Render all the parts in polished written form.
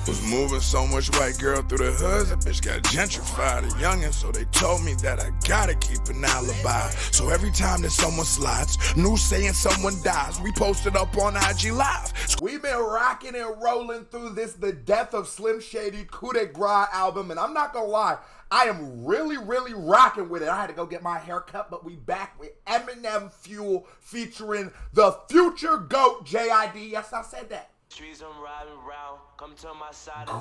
Was moving so much white girl through the hood, that bitch got gentrified, a youngin', so they told me that I gotta keep an alibi. So every time that someone slides, news saying someone dies, we posted up on IG Live. We've been rocking and rolling through this, the Death of Slim Shady Coup de Grace album, and I'm not gonna lie, I am really rocking with it. I had to go get my hair cut, but we back with Eminem Fuel featuring the future GOAT JID. Yes, I said that.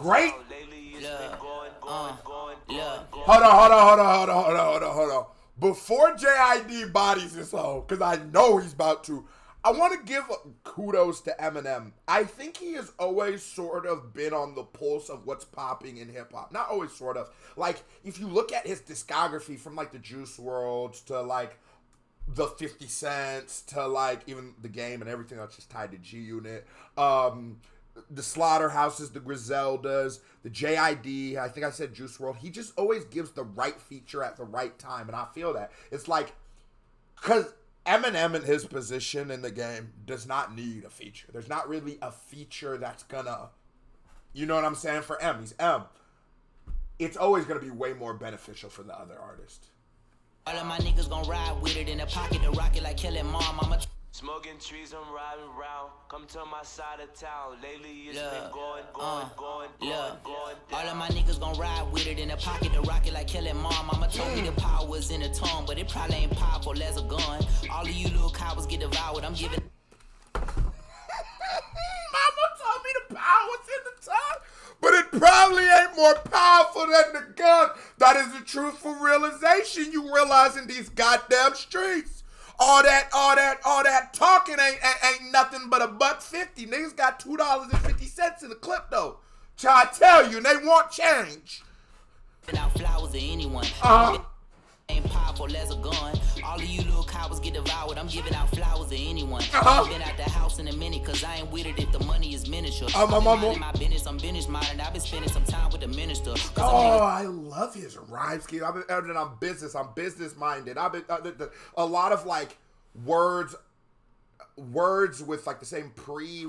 Great. Hold on. Before JID bodies this hoe, because I know he's about to, I want to give kudos to Eminem. I think he has always sort of been on the pulse of what's popping in hip-hop. Not always sort of. Like, if you look at his discography from, like, the Juice WRLDs to, like, the 50 Cents to, like, even The Game and everything that's just tied to G-Unit. The Slaughterhouses, the Griseldas, the JID, I think I said Juice WRLD. He just always gives the right feature at the right time, and I feel that. It's like, because Eminem in his position in the game does not need a feature. There's not really a feature that's gonna, you know what I'm saying? For M, he's M. It's always gonna be way more beneficial for the other artist. All of my niggas gon' ride with it in the pocket, the rocket like killing mom. I'm smoking trees, I'm riding around. Come to my side of town. Lately it's been going. All of my niggas gon' ride with it in the pocket, the rocket like killing mom. Mama told me the power was in the tongue, but it probably ain't powerful as a gun. All of you little cowards get devoured. I'm giving. Mama told me the power was in the tongue, but it probably ain't more powerful than the gun. That is the truthful realization you realize in these goddamn streets. All that talking ain't nothing but $1.50. Niggas got $2.50 in the clip though. Try to tell you, they want change. Out flowers to anyone. Ain't powerful as a gun. All of you little cowards get devoured. I'm giving out flowers to anyone. I've been out the house in a minute, cause I ain't with it if the money is miniature. I'm my business, I'm business minded. I've been spending some time with the minister. I love his rhyme scheme. I'm business minded. I've been a lot of like words with like the same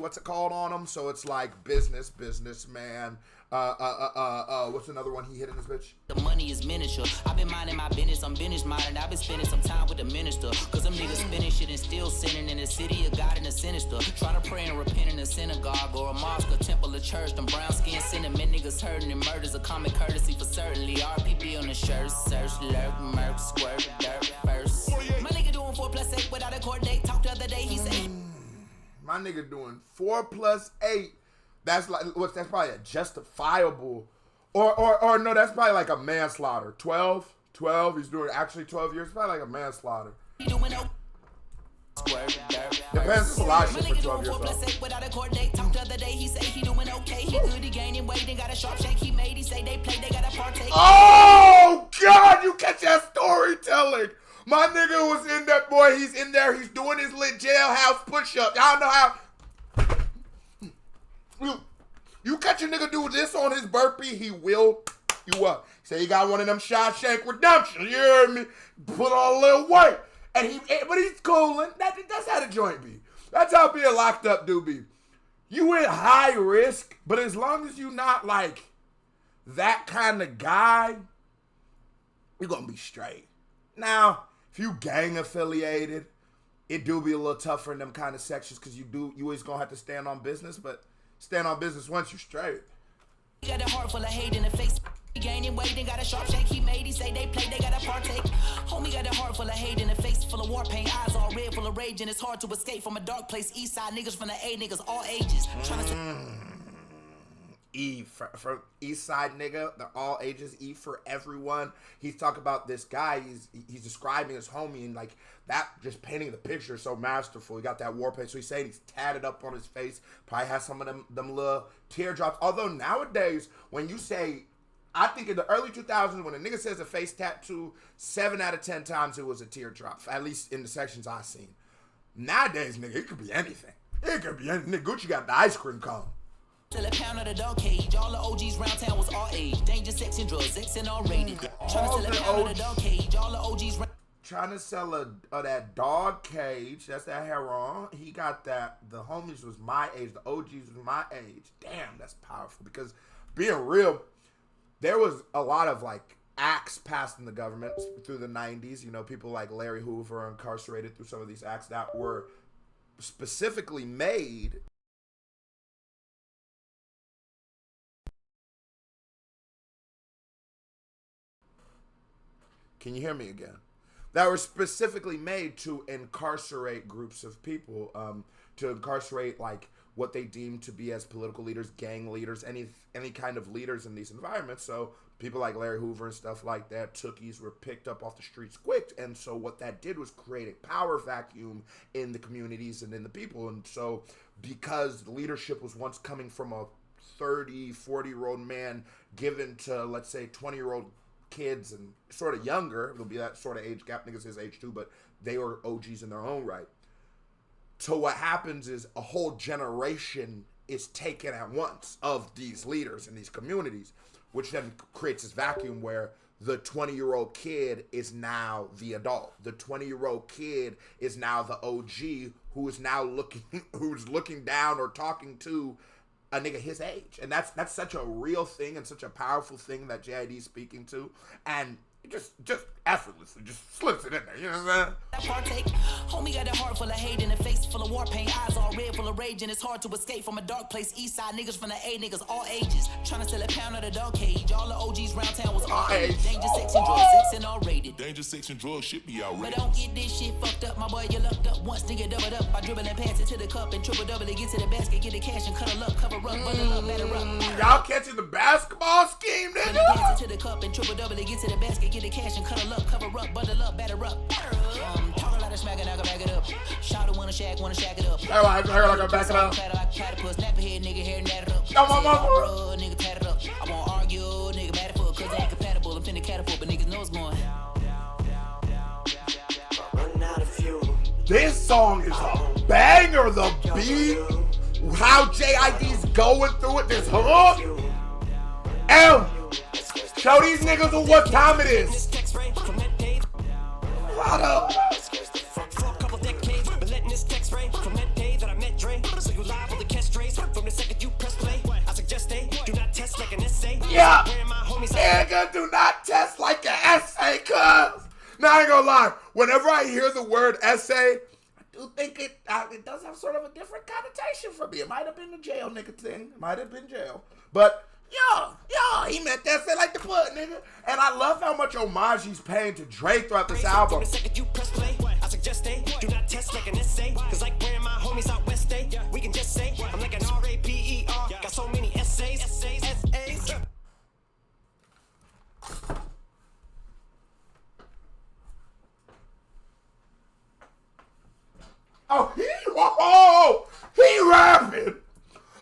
what's it called on them, so it's like businessman. What's another one he hit in this bitch? The money is miniature. I've been minding my business, I'm business minded. I've been spending some time with the minister. Cause them niggas spinning shit and still sinning in the city of God and the sinister. Try to pray and repent in a synagogue or a mosque, a temple, a church. Them brown skin cinnamon niggas hurting and murders. A common courtesy for certainly. RPP on the shirt, search, lurk, murk, squirt, dirt, first. My nigga doing 4+8 without a court date. Talked the other day, he said. My nigga doing 4+8. That's probably a justifiable, or no, that's probably like a manslaughter. 12, he's doing actually 12 years, probably like a manslaughter. Depends, it's a lot of shit for 12 years old. Without a court date, talked the other day, he say he doing okay, he good, he gaining weight, and got a sharp shake, he made, he say they play, they gotta partake. Oh, God, you catch that storytelling. My nigga was in that, boy, he's in there, he's doing his lit jailhouse push-up. Y'all know how. You catch a nigga do this on his burpee, he will you up. Say he got one of them Shawshank Redemption, you hear me? Put on a little weight. But he's coolin'. That's how the joint be. That's how being locked up do be. You in high risk, but as long as you not like that kind of guy, you're gonna be straight. Now, if you gang affiliated, it do be a little tougher in them kind of sections because you always gonna have to stand on business, but stand on business once you're straight. He got a heart full of hate in the face. He gaining weight and got a sharp shake. He made, he say they play, they gotta partake. Homie got a heart full of hate in the face, full of war paint, eyes all red, full of rage, and it's hard to escape from a dark place. East side niggas from the A niggas, all ages. E for East Side nigga, they're all ages. E for everyone. He's talking about this guy. He's describing his homie and like that, just painting the picture so masterful. He got that war paint. So he's saying he's tatted up on his face. Probably has some of them little teardrops. Although nowadays, when you say, I think in the early 2000s, when a nigga says a face tattoo, 7 out of 10 times it was a teardrop. At least in the sections I seen. Nowadays, nigga, it could be anything. It could be anything. Nigga, Gucci got the ice cream cone. Till a pound of the dog cage. All the OGs round town was all age. Danger, sex, and drugs. X and all rated. Trying to sell a pound of the dog cage. All the OGs round. trying to sell that dog cage. That's that heroin. He got that. The homies was my age. The OGs was my age. Damn, that's powerful. Because being real, there was a lot of like acts passed in the government through the 90s. You know, people like Larry Hoover incarcerated through some of these acts that were specifically made. Can you hear me again? That were specifically made to incarcerate groups of people, to incarcerate like what they deem to be as political leaders, gang leaders, any kind of leaders in these environments. So people like Larry Hoover and stuff like that, tookies were picked up off the streets quick. And so what that did was create a power vacuum in the communities and in the people. And so because leadership was once coming from a 30, 40-year-old man given to, let's say, 20-year-old kids and sort of younger, it'll be that sort of age gap, niggas his age too, but they were OGs in their own right. So what happens is a whole generation is taken at once of these leaders in these communities, which then creates this vacuum where the 20-year-old kid is now the adult. The 20-year-old kid is now the OG who is now who's looking down or talking to a nigga his age. And that's such a real thing and such a powerful thing that JID is speaking to. And it just effortlessly just slips it in there, you know what I'm saying? Partake. Homie got a heart full of hate and a face full of war paint, eyes all red full of rage, and it's hard to escape from a dark place. East side niggas from the A, niggas all ages, trying to sell a pound of the dog cage. All the OGs round town was all age. Danger, sex, and drugs, sex and all rated. Danger, sex, and drugs should be outrageous. But don't get this shit fucked up, my boy, you lucked up once, nigga, double up. I dribble and pass it to the cup and triple double it, get to the basket, get the cash and cuddle up, cover up, bundle up, batter up. Y'all catching the basketball scheme, nigga? Pass it to the cup and triple double it, get to the basket, get the cash and cuddle up, cover up, bundle up, batter up. Talk a lot of smack and I can back it up. Shout out wanna shack it up. I like I back it up. Platypus, snap a head, nigga, hair nat it up. Come on, mama. Bro, nigga, tat it up. I won't argue, nigga, mad at fuck, cause they ain't compatible. I'm finna catapult, but niggas know it's going. This song is a banger, the beat. How JID's going through it, this hook. Show these niggas what time it is. What up? Yeah, nigga, do not test like an essay, cuz. Now I ain't gonna lie, whenever I hear the word essay, I do think it does have sort of a different connotation for me. It might have been the jail nigga thing. It might have been jail. But, yo, he meant that shit like the foot, nigga. And I love how much homage he's paying to Drake throughout this album. The second you press play, I suggest they do not test like an essay. Cause like where my homies out west day, we can just say, I'm like an R-A-P-E-R. Got so many essays. He rapping.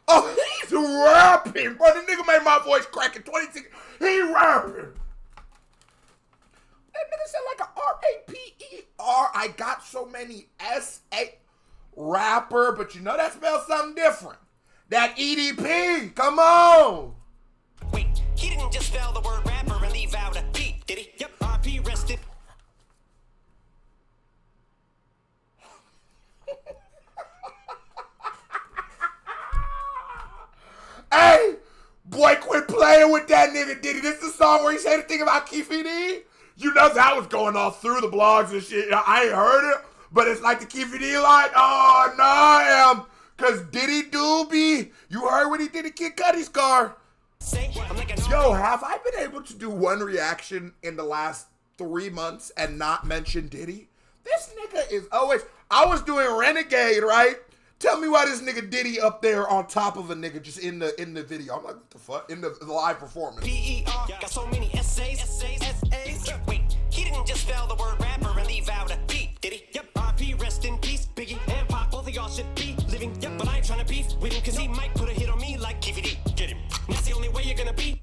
Oh, he's rapping. Bro, the nigga made my voice crack in 26. He rapping. That nigga said like a R-A-P-E-R. I got so many S-A. Rapper, but you know that spells something different. That EDP. Come on. Wait, he didn't just spell the word rapper and leave out a P, did he? Yep, R-P rested. Hey, boy, quit playing with that nigga Diddy. This is the song where he said the thing about Keefy D. You know that was going off through the blogs and shit. I ain't heard it, but it's like the Keefy D line. Oh, no, I am. Because Diddy Doobie, you heard what he did to Kid Cudi's car. Yo, have I been able to do one reaction in the last 3 months and not mention Diddy? This nigga is always... I was doing Renegade, right? Tell me why this nigga Diddy up there on top of a nigga just in the video. I'm like, what the fuck? In the live performance. P-E-R, got so many essays. Wait, he didn't just spell the word rapper and leave out a P, did he? Yep, R-P, rest in peace. Biggie and Pac, both of y'all should be living. Yep, but I ain't trying to beef with him, cause he might put a hit on me like Keefy D. Get him. That's the only way you're gonna be.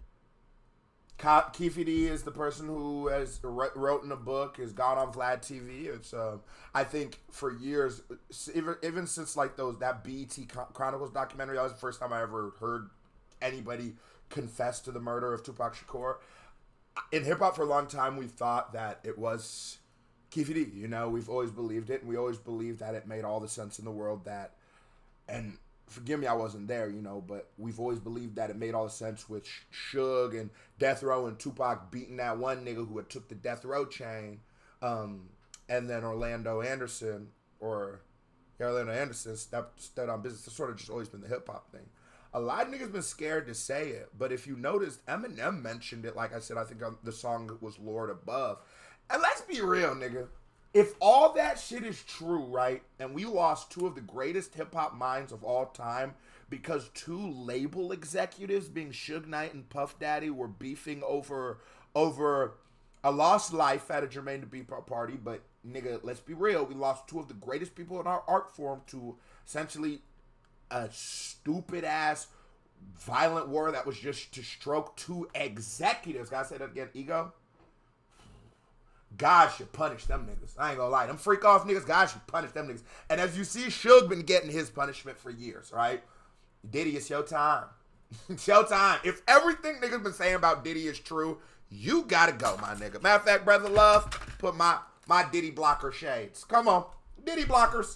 Keefy D is the person who has wrote in a book, has gone on Vlad TV. It's I think for years, even since like that BET Chronicles documentary, that was the first time I ever heard anybody confess to the murder of Tupac Shakur. In hip hop for a long time, we thought that it was Keefy D, you know, we've always believed it, and we always believed that it made all the sense in the world that, and forgive me, I wasn't there, you know, but we've always believed that it made all the sense with Suge and Death Row and Tupac beating that one nigga who had took the Death Row chain, and then Orlando Anderson stepped on business. It's sort of just always been the hip-hop thing. A lot of niggas been scared to say it, but if you noticed, Eminem mentioned it, like I said, I think the song was Lord Above. And let's be real, nigga. If all that shit is true, right, and we lost two of the greatest hip-hop minds of all time because two label executives, being Suge Knight and Puff Daddy, were beefing over a lost life at a Jermaine Dupri party, but, nigga, let's be real, we lost two of the greatest people in our art form to essentially a stupid-ass violent war that was just to stroke two executives. Gotta say that again, ego? God should punish them niggas. I ain't gonna lie. Them freak off niggas, God should punish them niggas. And as you see, Suge been getting his punishment for years, right? Diddy, it's your time. It's your time. If everything niggas been saying about Diddy is true, you gotta go, my nigga. Matter of fact, brother love, put my Diddy blocker shades. Come on. Diddy blockers.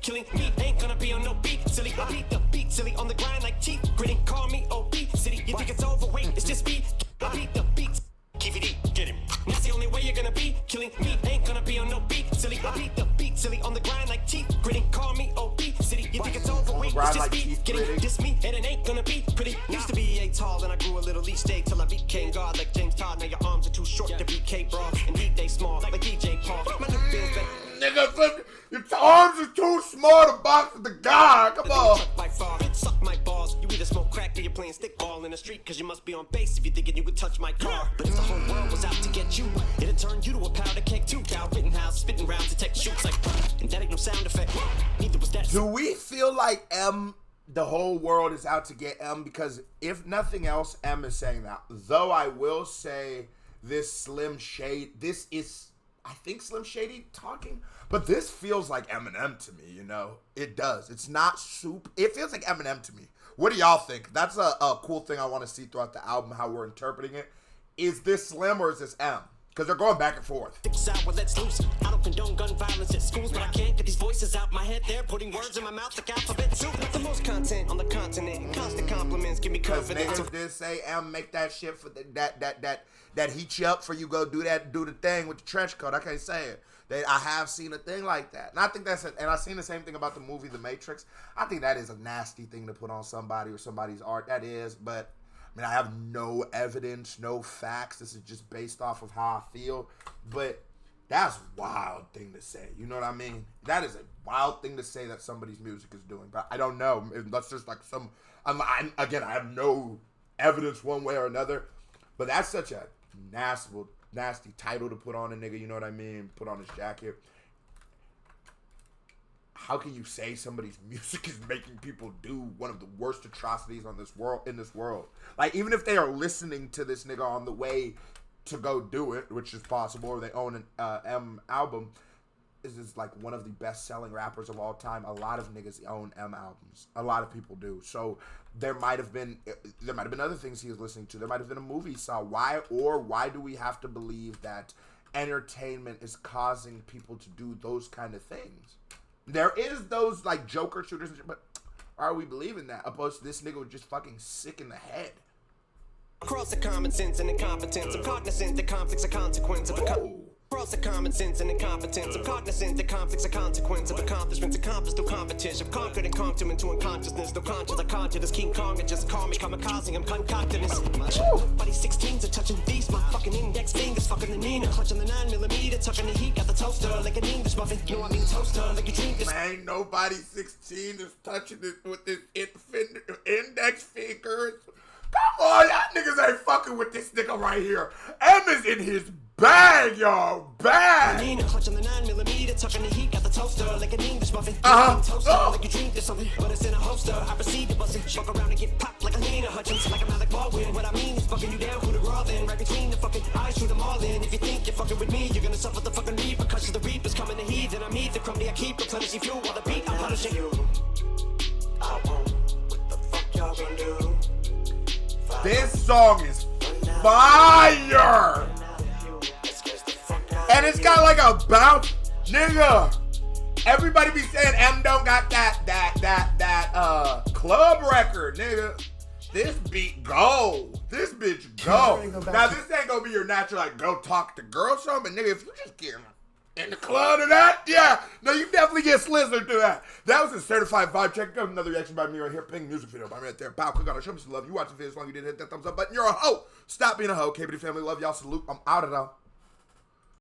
Killing me ain't gonna be on no beat, silly. I beat the beat, silly, on the grind like teeth. Gritting, call me OB, city. You think it's overweight, it's just beat. I beat the beat. KVD, get him. That's the only way you're gonna be. Killing me ain't gonna be on no beat, silly. I beat the beat, silly, on the grind like teeth. Gritting, call me OB, city. You think it's overweight, it's just beat. Getting this me, and it ain't gonna be pretty. Used to be a tall, and I grew a little each day till I became God like James Todd. Now your arms are too short to be K-Bra, and they small like DJ Paul. My new feels better. Nigga, your arms are too small to box with the guy. Come on. Suck my balls. You either smoke crack or you're playing stickball in the street, cause you must be on base if you're thinking you could touch my car. But if the whole world was out to get you, it'd turn you to a powder keg too. Cow Rittenhouse, spitting rounds to tech shoots like, and that ain't no sound effect. Neither was that. Do we feel like the whole world is out to get M? Because if nothing else, M is saying that. Though I will say this Slim Shady, I think Slim Shady talking, but this feels like Eminem to me, you know? It does. It's not soup. It feels like Eminem to me. What do y'all think? That's a cool thing I want to see throughout the album, how we're interpreting it. Is this Slim or is this M? Because they're going back and forth. Let's loose. I don't condone gun violence at schools, but I can't get these voices out my head. They're putting words in my mouth like alphabet soup. The most content on the continent. Constant compliments give me confidence. Niggas did say M make that shit for that heat you up for you go do the thing with the trench coat. I can't say it. I have seen a thing like that. And I think and I've seen the same thing about the movie The Matrix. I think that is a nasty thing to put on somebody or somebody's art. That is, but I mean, I have no evidence, no facts. This is just based off of how I feel. But that's a wild thing to say. You know what I mean? That is a wild thing to say that somebody's music is doing. But I don't know. That's just like I have no evidence one way or another. But that's such a nasty title to put on a nigga. You know what I mean? Put on his jacket. How can you say somebody's music is making people do one of the worst atrocities in this world? Like, even if they are listening to this nigga on the way to go do it, which is possible, or they own an M album, this is like one of the best-selling rappers of all time. A lot of niggas own M albums. A lot of people do. So there might have been other things he was listening to. There might have been a movie he saw. Why do we have to believe that entertainment is causing people to do those kind of things? There is those, like, Joker shooters, but are we believing that? Opposed to this nigga was just fucking sick in the head. Across the common sense and incompetence, I'm cognizant that conflicts are consequence of Across the common sense and incompetence, I'm cognizant that conflicts are consequence of accomplishments accomplished through competition. I'm conquered and conked him into unconsciousness. No conscience, I conjured as King Kong and just call me kamikaze. I'm concocting this. Nobody 16s are touching these. My fucking index fingers fucking the Nina. Clutching the 9mm, tucking the heat. Got the toaster like an English muffin. No, I mean toaster like you drink this. Man, nobody 16 is touching it with this index fingers. Come on, y'all niggas ain't fucking with this nigga right here. M is in his bag, y'all. Bag. Nina, clutching the 9mm, tucking the heat. Got the toaster like an English muffin. Toaster like you drink this something, but it's in a holster. I proceed to bust it. Fuck around and get popped like a Nina Hutchins. Like I'm Alec Baldwin. What I mean is fucking you down, who the raw then. Right between the fucking eyes, shoot them all in. If you think you're fucking with me, you're gonna suffer the fucking repercussions. The reaper's coming to heat, and I'm the crummy. I keep replenishing fuel while the beat I'm punishing you. I won't. What the fuck y'all gonna do? This song is fire! And it's got like a bounce. Nigga, everybody be saying M don't got that club record, nigga. This beat go. This bitch go. Now this ain't gonna be your natural like go talk to girls song, but nigga, if you just get in the club to that, yeah. No, you definitely get slizzard to that. That was a certified vibe check. Got another reaction by me right here. Ping music video by me right there. Pow, click on it. Show me some love. You watch the video as long as you didn't hit that thumbs up button. You're a hoe. Stop being a hoe. KBD family, love y'all. Salute. I'm out of though.